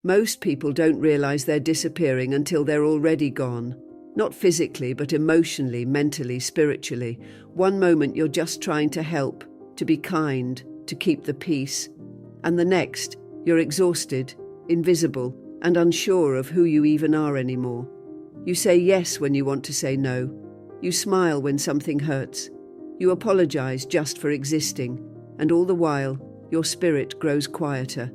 Most people don't realize they're disappearing until they're already gone. Not physically, but emotionally, mentally, spiritually. One moment you're just trying to help, to be kind, to keep the peace. And the next, you're exhausted, invisible, and unsure of who you even are anymore. You say yes when you want to say no. You smile when something hurts. You apologize just for existing. And all the while, your spirit grows quieter.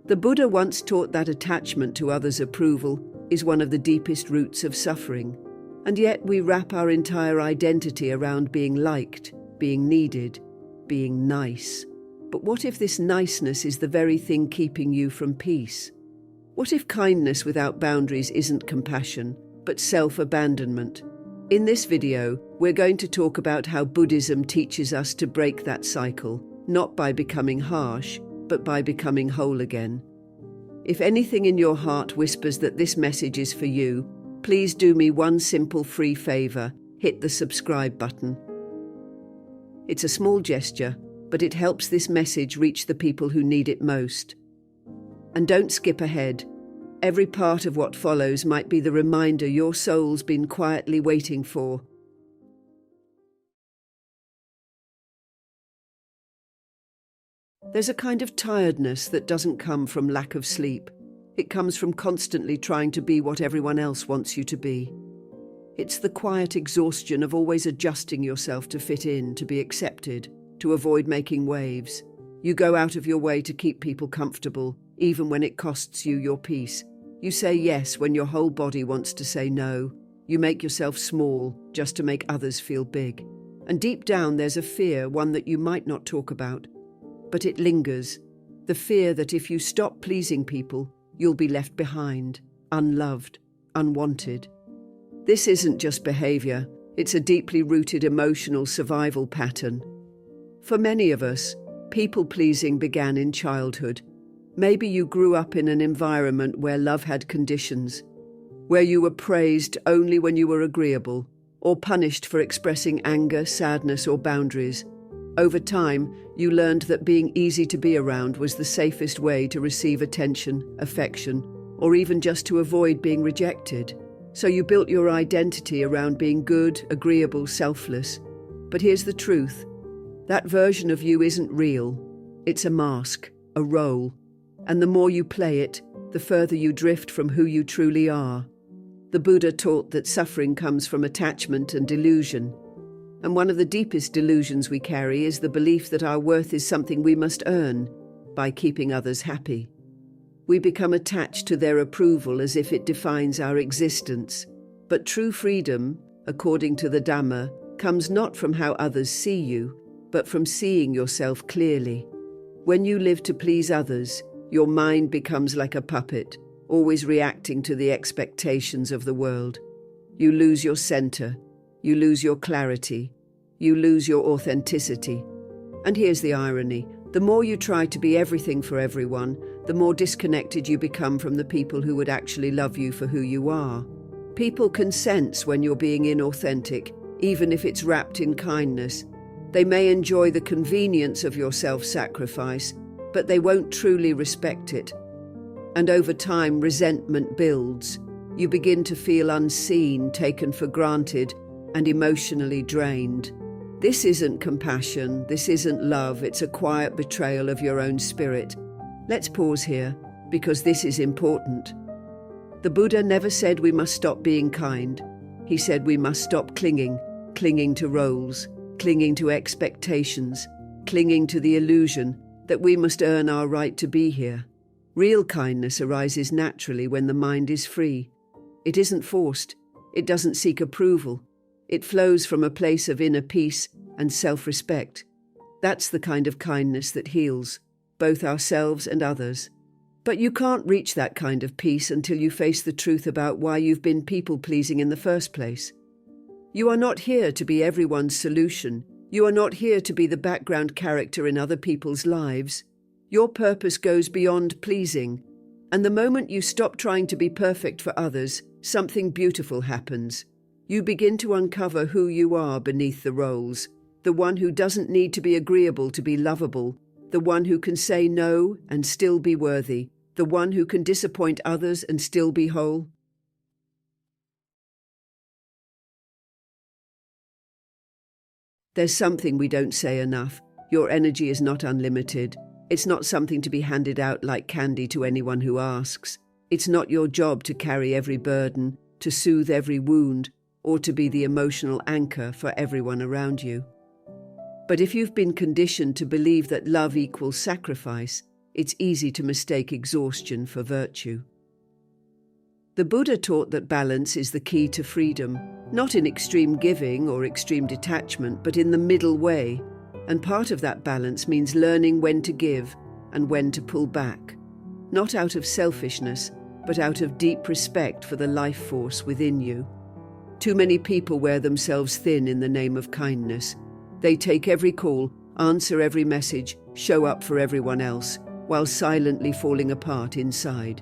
The Buddha once taught that attachment to others' approval is one of the deepest roots of suffering. And yet we wrap our entire identity around being liked, being needed, being nice. But what if this niceness is the very thing keeping you from peace? What if kindness without boundaries isn't compassion, but self-abandonment? In this video, we're going to talk about how Buddhism teaches us to break that cycle, not by becoming harsh, but by becoming whole again. If anything in your heart whispers that this message is for you, please do me one simple free favor: hit the subscribe button. It's a small gesture, but it helps this message reach the people who need it most. And don't skip ahead. Every part of what follows might be the reminder your soul's been quietly waiting for. There's a kind of tiredness that doesn't come from lack of sleep. It comes from constantly trying to be what everyone else wants you to be. It's the quiet exhaustion of always adjusting yourself to fit in, to be accepted, to avoid making waves. You go out of your way to keep people comfortable, even when it costs you your peace. You say yes when your whole body wants to say no. You make yourself small just to make others feel big. And deep down there's a fear, one that you might not talk about, but it lingers. The fear that if you stop pleasing people, you'll be left behind, unloved, unwanted. This isn't just behavior, it's a deeply rooted emotional survival pattern. For many of us, people-pleasing began in childhood. Maybe you grew up in an environment where love had conditions, where you were praised only when you were agreeable, or punished for expressing anger, sadness, or boundaries. Over time, you learned that being easy to be around was the safest way to receive attention, affection, or even just to avoid being rejected. So you built your identity around being good, agreeable, selfless. But here's the truth. That version of you isn't real. It's a mask, a role. And the more you play it, the further you drift from who you truly are. The Buddha taught that suffering comes from attachment and delusion. And one of the deepest delusions we carry is the belief that our worth is something we must earn by keeping others happy. We become attached to their approval as if it defines our existence. But true freedom, according to the Dhamma, comes not from how others see you, but from seeing yourself clearly. When you live to please others, your mind becomes like a puppet, always reacting to the expectations of the world. You lose your center. You lose your clarity. You lose your authenticity. And here's the irony. The more you try to be everything for everyone, the more disconnected you become from the people who would actually love you for who you are. People can sense when you're being inauthentic, even if it's wrapped in kindness. They may enjoy the convenience of your self-sacrifice, but they won't truly respect it. And over time, resentment builds. You begin to feel unseen, taken for granted, and emotionally drained. This isn't compassion, this isn't love, it's a quiet betrayal of your own spirit. Let's pause here, because this is important. The Buddha never said we must stop being kind. He said we must stop clinging to roles, clinging to expectations, clinging to the illusion that we must earn our right to be here. Real kindness arises naturally when the mind is free. It isn't forced. It doesn't seek approval. It flows from a place of inner peace and self-respect. That's the kind of kindness that heals, both ourselves and others. But you can't reach that kind of peace until you face the truth about why you've been people-pleasing in the first place. You are not here to be everyone's solution. You are not here to be the background character in other people's lives. Your purpose goes beyond pleasing. And the moment you stop trying to be perfect for others, something beautiful happens. You begin to uncover who you are beneath the roles, the one who doesn't need to be agreeable to be lovable, the one who can say no and still be worthy, the one who can disappoint others and still be whole? There's something we don't say enough. Your energy is not unlimited. It's not something to be handed out like candy to anyone who asks. It's not your job to carry every burden, to soothe every wound, or to be the emotional anchor for everyone around you. But if you've been conditioned to believe that love equals sacrifice, it's easy to mistake exhaustion for virtue. The Buddha taught that balance is the key to freedom, not in extreme giving or extreme detachment, but in the middle way. And part of that balance means learning when to give and when to pull back, not out of selfishness, but out of deep respect for the life force within you. Too many people wear themselves thin in the name of kindness. They take every call, answer every message, show up for everyone else, while silently falling apart inside.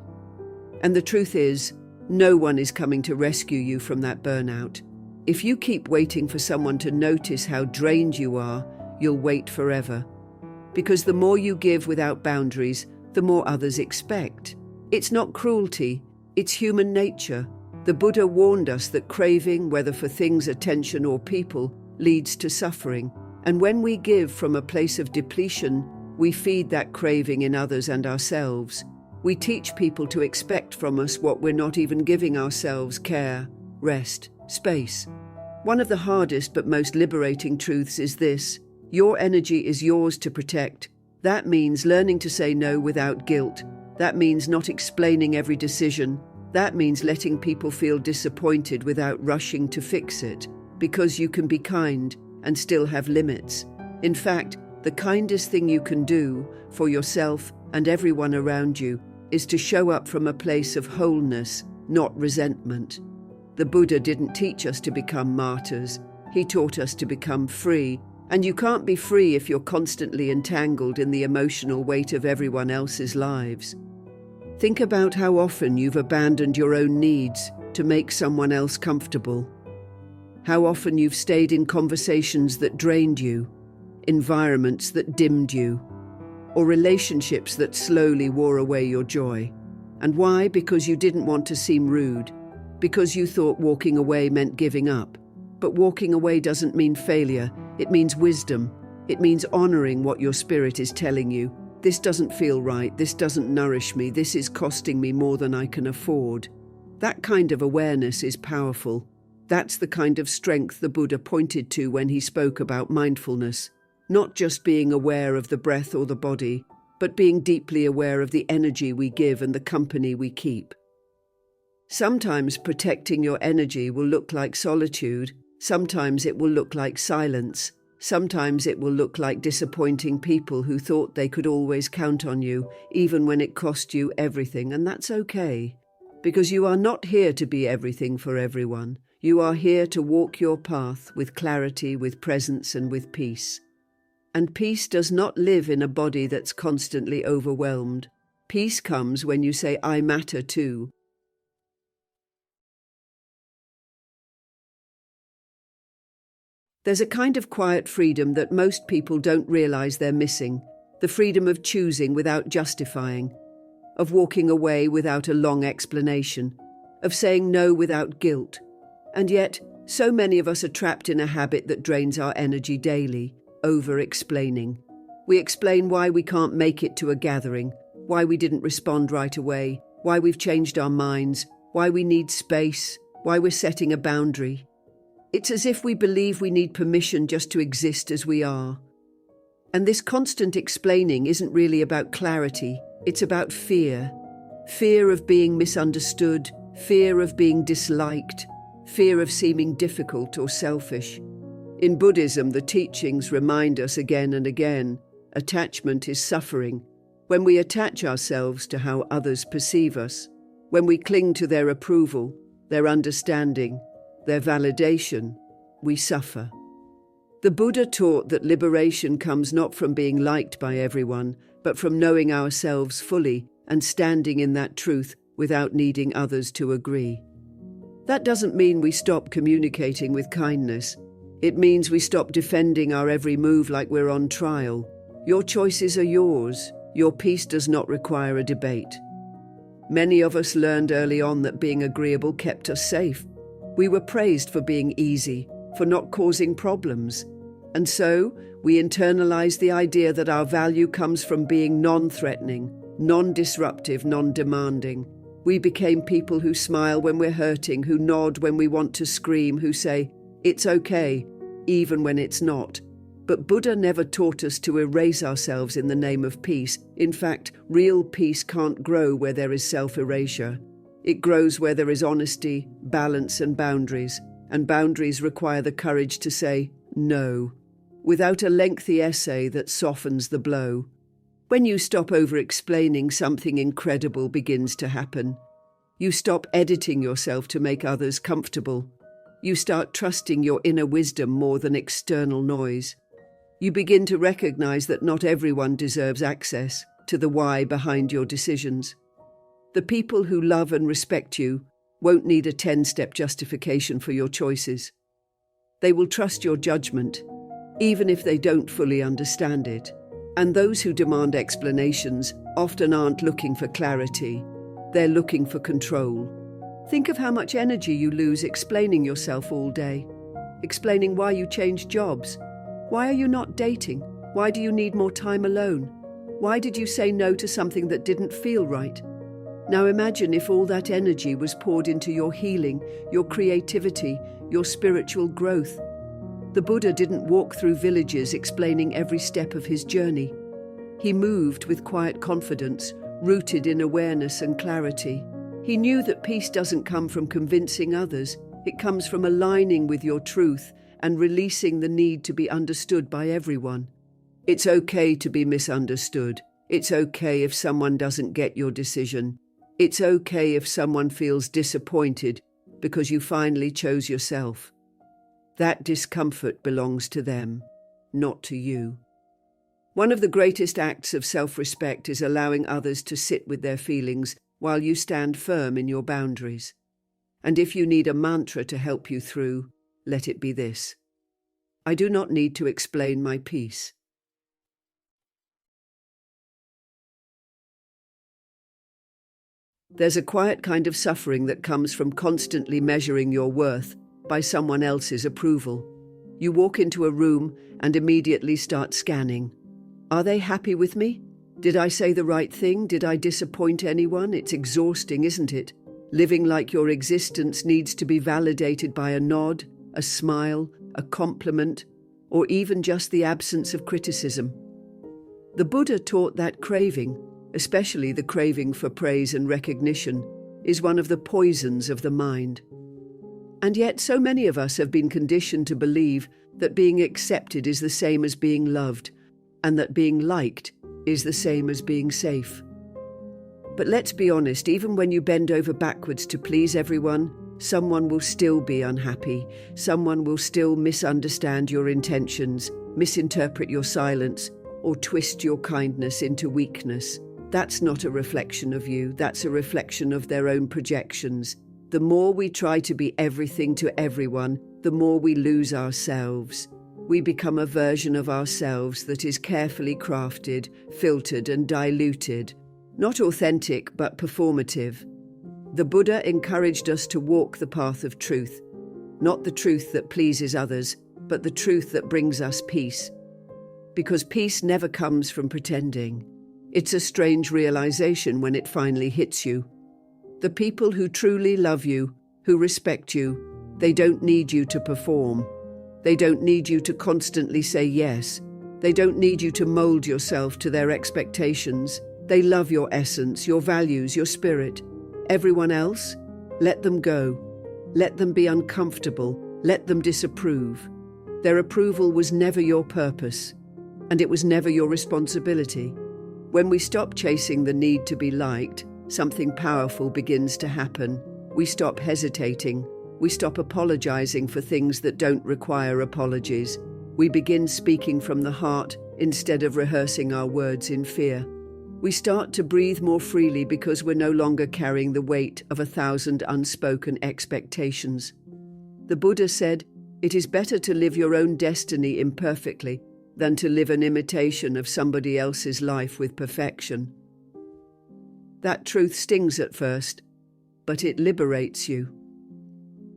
And the truth is, no one is coming to rescue you from that burnout. If you keep waiting for someone to notice how drained you are, you'll wait forever. Because the more you give without boundaries, the more others expect. It's not cruelty, it's human nature. The Buddha warned us that craving, whether for things, attention, or people, leads to suffering. And when we give from a place of depletion, we feed that craving in others and ourselves. We teach people to expect from us what we're not even giving ourselves: care, rest, space. One of the hardest but most liberating truths is this: your energy is yours to protect. That means learning to say no without guilt. That means not explaining every decision. That means letting people feel disappointed without rushing to fix it, because you can be kind and still have limits. In fact, the kindest thing you can do for yourself and everyone around you is to show up from a place of wholeness, not resentment. The Buddha didn't teach us to become martyrs. He taught us to become free. And you can't be free if you're constantly entangled in the emotional weight of everyone else's lives. Think about how often you've abandoned your own needs to make someone else comfortable. How often you've stayed in conversations that drained you, environments that dimmed you, or relationships that slowly wore away your joy. And why? Because you didn't want to seem rude, because you thought walking away meant giving up. But walking away doesn't mean failure, it means wisdom. It means honoring what your spirit is telling you. This doesn't feel right, this doesn't nourish me, this is costing me more than I can afford. That kind of awareness is powerful. That's the kind of strength the Buddha pointed to when he spoke about mindfulness. Not just being aware of the breath or the body, but being deeply aware of the energy we give and the company we keep. Sometimes protecting your energy will look like solitude. Sometimes it will look like silence. Sometimes it will look like disappointing people who thought they could always count on you, even when it cost you everything, and that's okay. Because you are not here to be everything for everyone. You are here to walk your path with clarity, with presence, and with peace. And peace does not live in a body that's constantly overwhelmed. Peace comes when you say, I matter too. There's a kind of quiet freedom that most people don't realize they're missing. The freedom of choosing without justifying, of walking away without a long explanation, of saying no without guilt. And yet, so many of us are trapped in a habit that drains our energy daily: over-explaining. We explain why we can't make it to a gathering, why we didn't respond right away, why we've changed our minds, why we need space, why we're setting a boundary. It's as if we believe we need permission just to exist as we are. And this constant explaining isn't really about clarity, it's about fear. Fear of being misunderstood, fear of being disliked, fear of seeming difficult or selfish. In Buddhism, the teachings remind us again and again, attachment is suffering. When we attach ourselves to how others perceive us, when we cling to their approval, their understanding, their validation, we suffer. The Buddha taught that liberation comes not from being liked by everyone, but from knowing ourselves fully and standing in that truth without needing others to agree. That doesn't mean we stop communicating with kindness. It means we stop defending our every move like we're on trial. Your choices are yours. Your peace does not require a debate. Many of us learned early on that being agreeable kept us safe. We were praised for being easy, for not causing problems. And so, we internalized the idea that our value comes from being non-threatening, non-disruptive, non-demanding. We became people who smile when we're hurting, who nod when we want to scream, who say, "It's okay," even when it's not. But Buddha never taught us to erase ourselves in the name of peace. In fact, real peace can't grow where there is self-erasure. It grows where there is honesty, balance, and boundaries require the courage to say no, without a lengthy essay that softens the blow. When you stop over-explaining, something incredible begins to happen. You stop editing yourself to make others comfortable. You start trusting your inner wisdom more than external noise. You begin to recognize that not everyone deserves access to the why behind your decisions. The people who love and respect you won't need a 10-step justification for your choices. They will trust your judgment, even if they don't fully understand it. And those who demand explanations often aren't looking for clarity. They're looking for control. Think of how much energy you lose explaining yourself all day, explaining why you changed jobs. Why are you not dating? Why do you need more time alone? Why did you say no to something that didn't feel right? Now imagine if all that energy was poured into your healing, your creativity, your spiritual growth. The Buddha didn't walk through villages explaining every step of his journey. He moved with quiet confidence, rooted in awareness and clarity. He knew that peace doesn't come from convincing others. It comes from aligning with your truth and releasing the need to be understood by everyone. It's okay to be misunderstood. It's okay if someone doesn't get your decision. It's okay if someone feels disappointed because you finally chose yourself. That discomfort belongs to them, not to you. One of the greatest acts of self-respect is allowing others to sit with their feelings while you stand firm in your boundaries. And if you need a mantra to help you through, let it be this: I do not need to explain my peace. There's a quiet kind of suffering that comes from constantly measuring your worth by someone else's approval. You walk into a room and immediately start scanning. Are they happy with me? Did I say the right thing? Did I disappoint anyone? It's exhausting, isn't it? Living like your existence needs to be validated by a nod, a smile, a compliment, or even just the absence of criticism. The Buddha taught that craving, especially the craving for praise and recognition, is one of the poisons of the mind. And yet so many of us have been conditioned to believe that being accepted is the same as being loved, and that being liked is the same as being safe. But let's be honest, even when you bend over backwards to please everyone, someone will still be unhappy. Someone will still misunderstand your intentions, misinterpret your silence, or twist your kindness into weakness. That's not a reflection of you, that's a reflection of their own projections. The more we try to be everything to everyone, the more we lose ourselves. We become a version of ourselves that is carefully crafted, filtered, and diluted. Not authentic, but performative. The Buddha encouraged us to walk the path of truth, not the truth that pleases others, but the truth that brings us peace. Because peace never comes from pretending. It's a strange realization when it finally hits you. The people who truly love you, who respect you, they don't need you to perform. They don't need you to constantly say yes. They don't need you to mold yourself to their expectations. They love your essence, your values, your spirit. Everyone else, let them go. Let them be uncomfortable. Let them disapprove. Their approval was never your purpose, and it was never your responsibility. When we stop chasing the need to be liked, something powerful begins to happen. We stop hesitating. We stop apologizing for things that don't require apologies. We begin speaking from the heart instead of rehearsing our words in fear. We start to breathe more freely because we're no longer carrying the weight of 1,000 unspoken expectations. The Buddha said, "It is better to live your own destiny imperfectly than to live an imitation of somebody else's life with perfection." That truth stings at first, but it liberates you.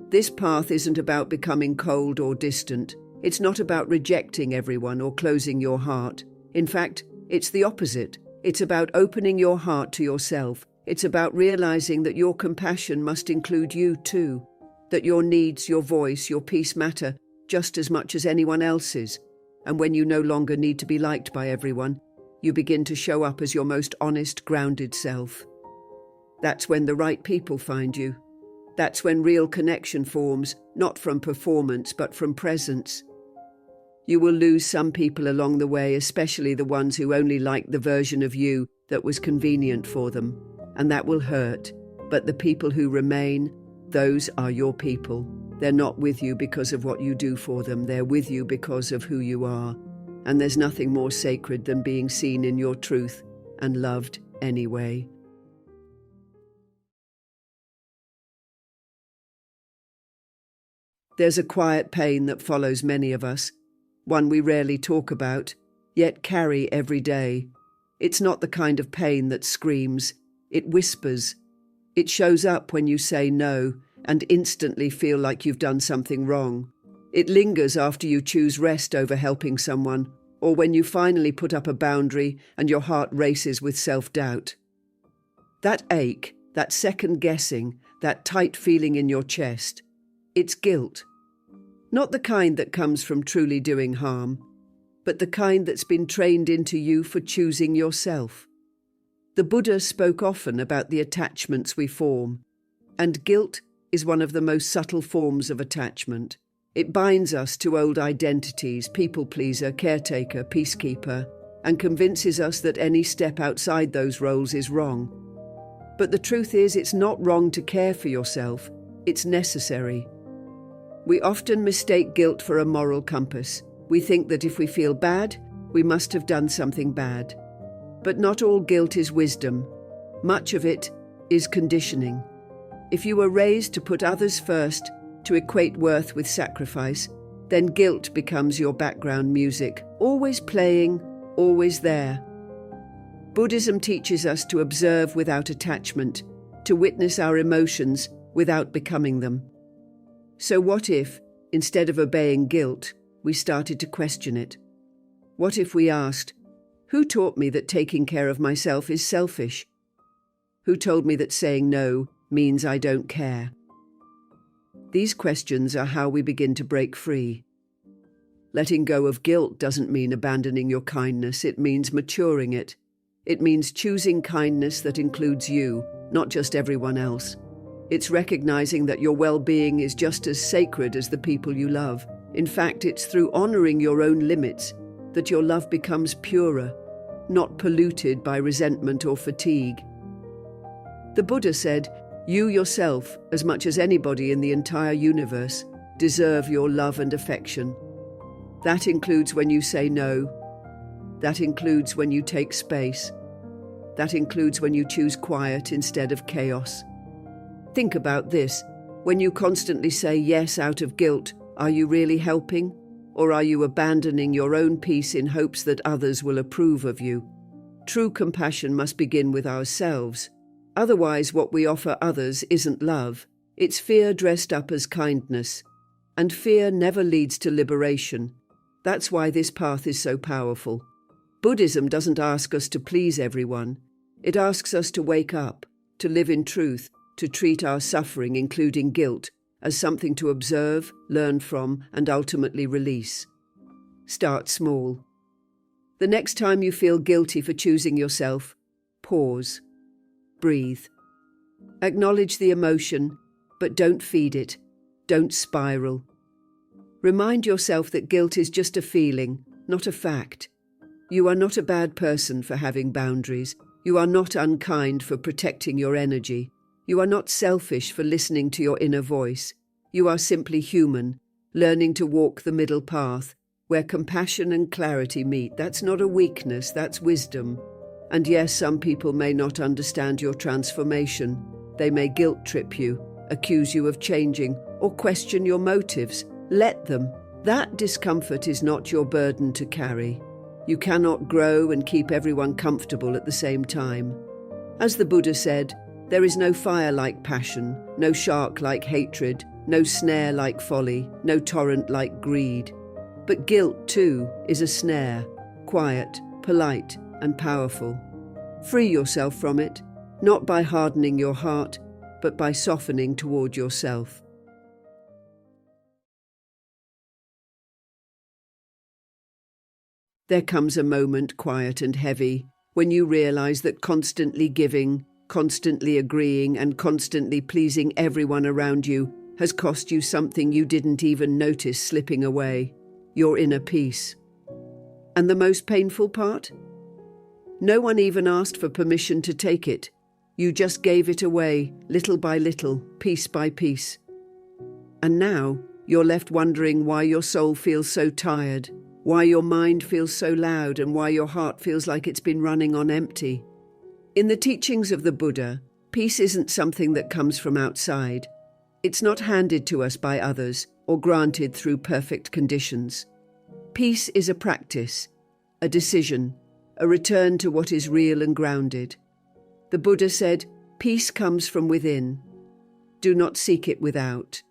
This path isn't about becoming cold or distant. It's not about rejecting everyone or closing your heart. In fact, it's the opposite. It's about opening your heart to yourself. It's about realizing that your compassion must include you too, that your needs, your voice, your peace matter just as much as anyone else's. And when you no longer need to be liked by everyone, you begin to show up as your most honest, grounded self. That's when the right people find you. That's when real connection forms, not from performance, but from presence. You will lose some people along the way, especially the ones who only liked the version of you that was convenient for them. And that will hurt. But the people who remain, those are your people. They're not with you because of what you do for them. They're with you because of who you are. And there's nothing more sacred than being seen in your truth and loved anyway. There's a quiet pain that follows many of us, one we rarely talk about, yet carry every day. It's not the kind of pain that screams, it whispers. It shows up when you say no and instantly feel like you've done something wrong. It lingers after you choose rest over helping someone, or when you finally put up a boundary and your heart races with self-doubt. That ache, that second guessing, that tight feeling in your chest, it's guilt. Not the kind that comes from truly doing harm, but the kind that's been trained into you for choosing yourself. The Buddha spoke often about the attachments we form, and guilt is one of the most subtle forms of attachment. It binds us to old identities, people-pleaser, caretaker, peacekeeper, and convinces us that any step outside those roles is wrong. But the truth is, it's not wrong to care for yourself. It's necessary. We often mistake guilt for a moral compass. We think that if we feel bad, we must have done something bad. But not all guilt is wisdom. Much of it is conditioning. If you were raised to put others first, to equate worth with sacrifice, then guilt becomes your background music, always playing, always there. Buddhism teaches us to observe without attachment, to witness our emotions without becoming them. So what if, instead of obeying guilt, we started to question it? What if we asked, who taught me that taking care of myself is selfish? Who told me that saying no means I don't care? These questions are how we begin to break free. Letting go of guilt doesn't mean abandoning your kindness, it means maturing it. It means choosing kindness that includes you, not just everyone else. It's recognizing that your well-being is just as sacred as the people you love. In fact, it's through honoring your own limits that your love becomes purer, not polluted by resentment or fatigue. The Buddha said, you yourself, as much as anybody in the entire universe, deserve your love and affection. That includes when you say no. That includes when you take space. That includes when you choose quiet instead of chaos. Think about this. When you constantly say yes out of guilt, are you really helping? Or are you abandoning your own peace in hopes that others will approve of you? True compassion must begin with ourselves. Otherwise, what we offer others isn't love. It's fear dressed up as kindness. And fear never leads to liberation. That's why this path is so powerful. Buddhism doesn't ask us to please everyone. It asks us to wake up, to live in truth, to treat our suffering, including guilt, as something to observe, learn from, and ultimately release. Start small. The next time you feel guilty for choosing yourself, pause. Breathe. Acknowledge the emotion, but don't feed it. Don't spiral. Remind yourself that guilt is just a feeling, not a fact. You are not a bad person for having boundaries. You are not unkind for protecting your energy. You are not selfish for listening to your inner voice. You are simply human, learning to walk the middle path, where compassion and clarity meet. That's not a weakness, that's wisdom. And yes, some people may not understand your transformation. They may guilt trip you, accuse you of changing, or question your motives. Let them. That discomfort is not your burden to carry. You cannot grow and keep everyone comfortable at the same time. As the Buddha said, there is no fire like passion, no shark like hatred, no snare like folly, no torrent like greed. But guilt, too, is a snare, quiet, polite, and powerful. Free yourself from it, not by hardening your heart, but by softening toward yourself. There comes a moment, quiet and heavy, when you realize that constantly giving, constantly agreeing, and constantly pleasing everyone around you has cost you something you didn't even notice slipping away: your inner peace. And the most painful part? No one even asked for permission to take it. You just gave it away, little by little, piece by piece. And now, you're left wondering why your soul feels so tired, why your mind feels so loud, and why your heart feels like it's been running on empty. In the teachings of the Buddha, peace isn't something that comes from outside. It's not handed to us by others or granted through perfect conditions. Peace is a practice, a decision, a return to what is real and grounded. The Buddha said, "Peace comes from within. Do not seek it without."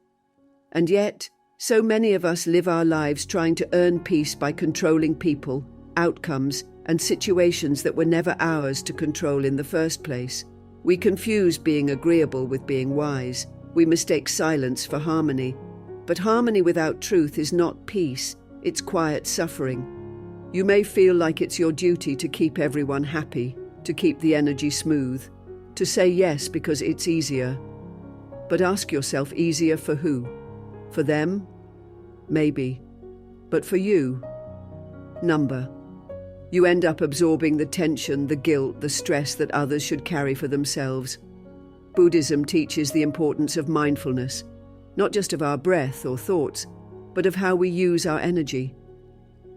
And yet, so many of us live our lives trying to earn peace by controlling people, outcomes, and situations that were never ours to control in the first place. We confuse being agreeable with being wise. We mistake silence for harmony. But harmony without truth is not peace, it's quiet suffering. You may feel like it's your duty to keep everyone happy, to keep the energy smooth, to say yes because it's easier. But ask yourself, easier for who? For them? Maybe. But for you? Number. You end up absorbing the tension, the guilt, the stress that others should carry for themselves. Buddhism teaches the importance of mindfulness, not just of our breath or thoughts, but of how we use our energy.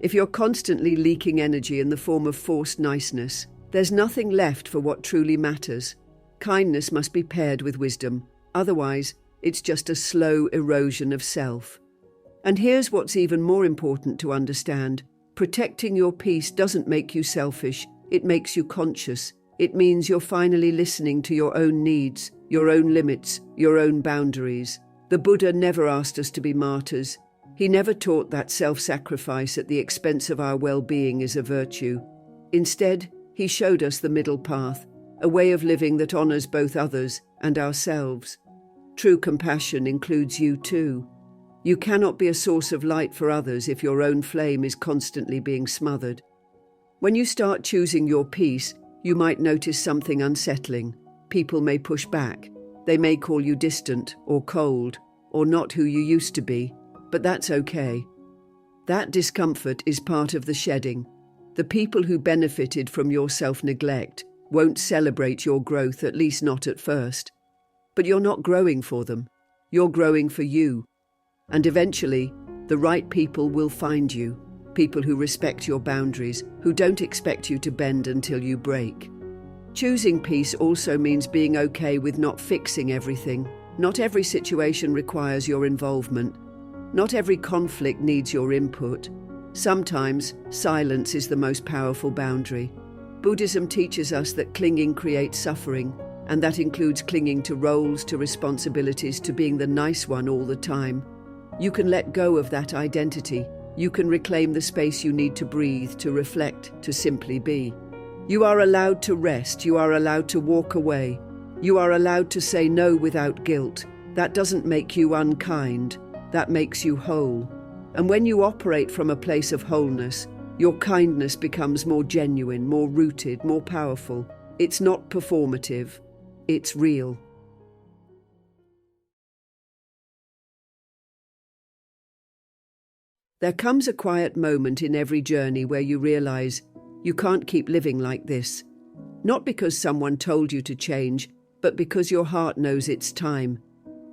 If you're constantly leaking energy in the form of forced niceness, there's nothing left for what truly matters. Kindness must be paired with wisdom, otherwise it's just a slow erosion of self. And here's what's even more important to understand. Protecting your peace doesn't make you selfish, it makes you conscious. It means you're finally listening to your own needs, your own limits, your own boundaries. The Buddha never asked us to be martyrs. He never taught that self-sacrifice at the expense of our well-being is a virtue. Instead, he showed us the middle path, a way of living that honors both others and ourselves. True compassion includes you too. You cannot be a source of light for others if your own flame is constantly being smothered. When you start choosing your peace, you might notice something unsettling. People may push back. They may call you distant or cold or not who you used to be, but that's okay. That discomfort is part of the shedding. The people who benefited from your self-neglect won't celebrate your growth, at least not at first. But you're not growing for them. You're growing for you. And eventually, the right people will find you. People who respect your boundaries, who don't expect you to bend until you break. Choosing peace also means being okay with not fixing everything. Not every situation requires your involvement. Not every conflict needs your input. Sometimes, silence is the most powerful boundary. Buddhism teaches us that clinging creates suffering, and that includes clinging to roles, to responsibilities, to being the nice one all the time. You can let go of that identity. You can reclaim the space you need to breathe, to reflect, to simply be. You are allowed to rest. You are allowed to walk away. You are allowed to say no without guilt. That doesn't make you unkind. That makes you whole. And when you operate from a place of wholeness, your kindness becomes more genuine, more rooted, more powerful. It's not performative. It's real. There comes a quiet moment in every journey where you realize you can't keep living like this. Not because someone told you to change, but because your heart knows it's time.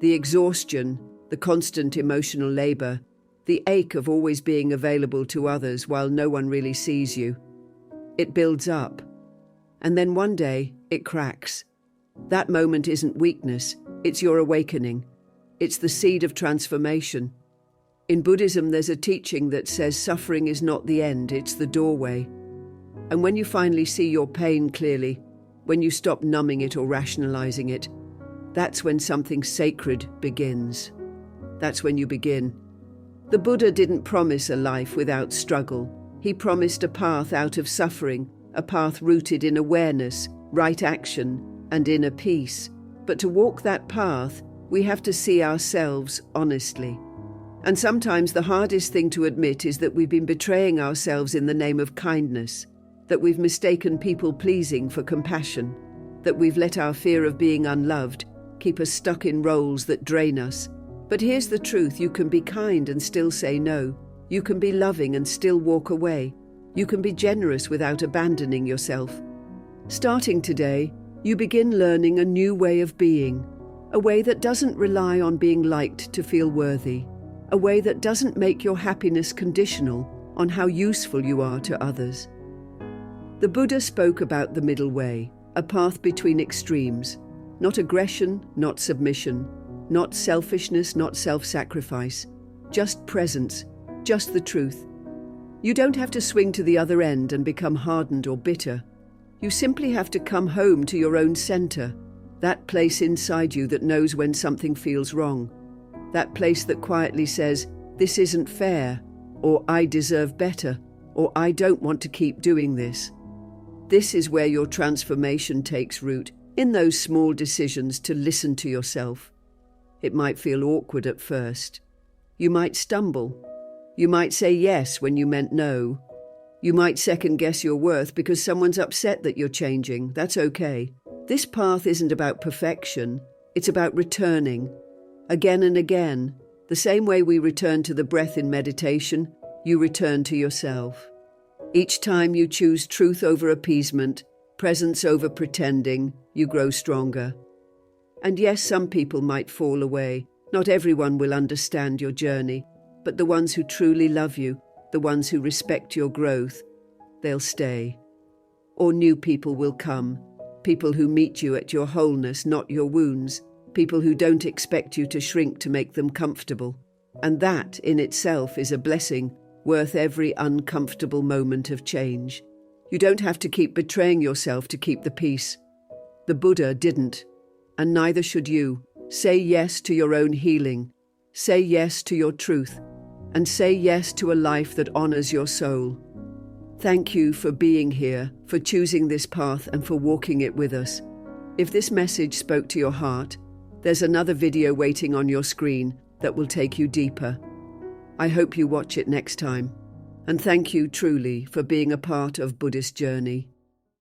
The exhaustion, the constant emotional labor, the ache of always being available to others while no one really sees you. It builds up. And then one day, it cracks. That moment isn't weakness, it's your awakening. It's the seed of transformation. In Buddhism, there's a teaching that says suffering is not the end, it's the doorway. And when you finally see your pain clearly, when you stop numbing it or rationalizing it, that's when something sacred begins. That's when you begin. The Buddha didn't promise a life without struggle. He promised a path out of suffering, a path rooted in awareness, right action, and inner peace. But to walk that path, we have to see ourselves honestly. And sometimes the hardest thing to admit is that we've been betraying ourselves in the name of kindness, that we've mistaken people-pleasing for compassion, that we've let our fear of being unloved keep us stuck in roles that drain us. But here's the truth: you can be kind and still say no. You can be loving and still walk away. You can be generous without abandoning yourself. Starting today, you begin learning a new way of being, a way that doesn't rely on being liked to feel worthy, a way that doesn't make your happiness conditional on how useful you are to others. The Buddha spoke about the middle way, a path between extremes, not aggression, not submission, not selfishness, not self-sacrifice, just presence, just the truth. You don't have to swing to the other end and become hardened or bitter. You simply have to come home to your own center, that place inside you that knows when something feels wrong, that place that quietly says, "This isn't fair," or "I deserve better," or "I don't want to keep doing this." This is where your transformation takes root, in those small decisions to listen to yourself. It might feel awkward at first. You might stumble. You might say yes when you meant no. You might second-guess your worth because someone's upset that you're changing. That's okay. This path isn't about perfection. It's about returning. Again and again, the same way we return to the breath in meditation, you return to yourself. Each time you choose truth over appeasement, presence over pretending, you grow stronger. And yes, some people might fall away. Not everyone will understand your journey, but the ones who truly love you, the ones who respect your growth, they'll stay. Or new people will come, people who meet you at your wholeness, not your wounds, people who don't expect you to shrink to make them comfortable. And that, in itself, is a blessing, worth every uncomfortable moment of change. You don't have to keep betraying yourself to keep the peace. The Buddha didn't, and neither should you. Say yes to your own healing. Say yes to your truth. And say yes to a life that honors your soul. Thank you for being here, for choosing this path and for walking it with us. If this message spoke to your heart, there's another video waiting on your screen that will take you deeper. I hope you watch it next time. And thank you truly for being a part of Buddhist journey.